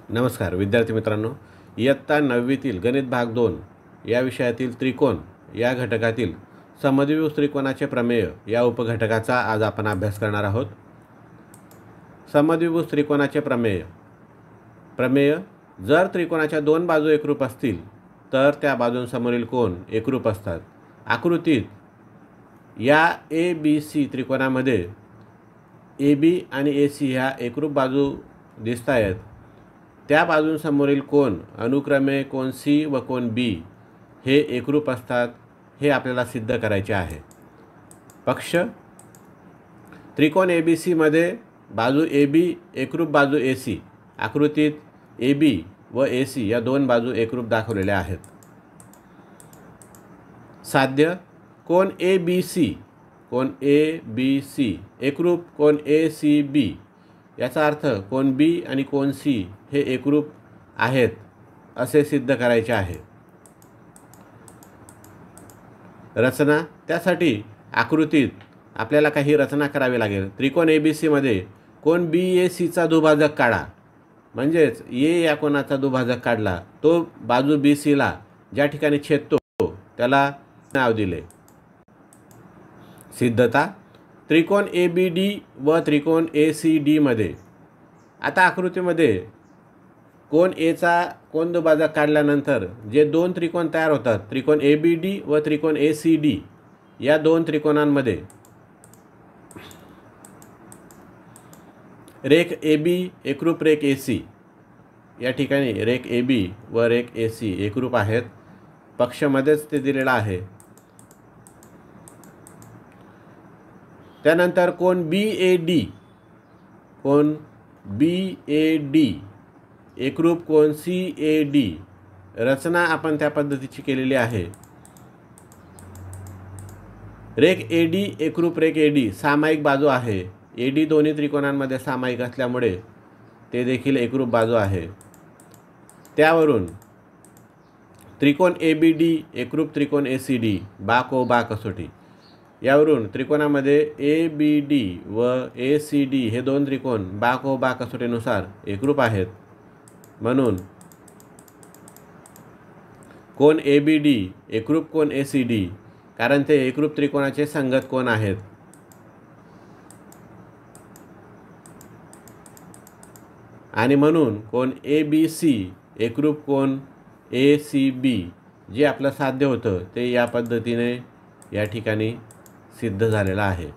नमस्कार विद्यार्थी मित्रांनो, इयत्ता 9वीतील गणित भाग 2 या विषयातील त्रिकोण या घटकातील समद्विभुज त्रिकोणाचे प्रमेय या उपघटकाचा आज आपण अभ्यास करणार आहोत। समद्विभुज त्रिकोणाचे प्रमेय जर त्रिकोणाच्या दोन बाजू एकरूप असतील तर त्या बाजूंसमोरील कोन एकरूप असतात। आकृतीत या ABC त्रिकोणामध्ये AB आणि AC ह्या एकरूप बाजू दिसत आहेत। त्या बाजूंसमोरील कोन अनुक्रमे कोन C व कोन B हे एकरूप असतात हे आपल्याला सिद्ध करायचे आहे। पक्ष त्रिकोण ABC मध्ये बाजू AB एकरूप बाजू AC, आकृतीत AB व AC या दोन बाजू एकरूप दाखवलेल्या आहेत। साध्य कोन ABC एकरूप कोन ACB, याचा अर्थ कोन B आणि कोन C हे एकरूप आहेत असे सिद्ध करायचे आहे। रचना त्यासाठी आकृतीत आपल्याला काही रचना करावी लागेल। त्रिकोण ABC मध्ये कोन BAC चा दुभाजक काढा, म्हणजेच A या कोनाचा दुभाजक काढला तो बाजू BC ला ज्या ठिकाणी छेदतो त्याला नाव दिले। सिद्धता त्रिकोण ABD व त्रिकोण ACD मध्ये आता आकृतीमध्ये कोन A चा कोन दुभाजक काढल्यानंतर जे दोन त्रिकोण तयार होतात, त्रिकोण ABD व त्रिकोण ACD या दोन त्रिकोणांमध्ये रेख AB एकरूप रेख AC, या ठिकाणी रेख AB व रेख AC एकरूप आहेत। पक्ष मध्येच ते दिलेला आहे। त्यानंतर कोन BAD एकरूप कोन CAD, रचना आपण त्या पद्धतीची केलेली आहे। रेख AD एकरूप रेख AD सामायिक बाजू आहे। AD दोन्ही त्रिकोणांमध्ये सामायिक असल्यामुळे ते देखील एकरूप बाजू आहे। त्यावरून त्रिकोण ABD एकरूप त्रिकोण ACD बाक व बा कसोटी, यावरून त्रिकोणामध्ये ABD व ACD हे दोन त्रिकोण बाक व बा कसोटीनुसार एकरूप आहेत। म्हणून कोन ABD एकरूप कोन ACD, कारण ते एकरूप त्रिकोणाचे संगत कोन आहेत। आणि म्हणून कोन ABC एकरूप कोन ACB, जे आपलं साध्य होतं ते या पद्धतीने या ठिकाणी सिद्ध झालेलं आहे।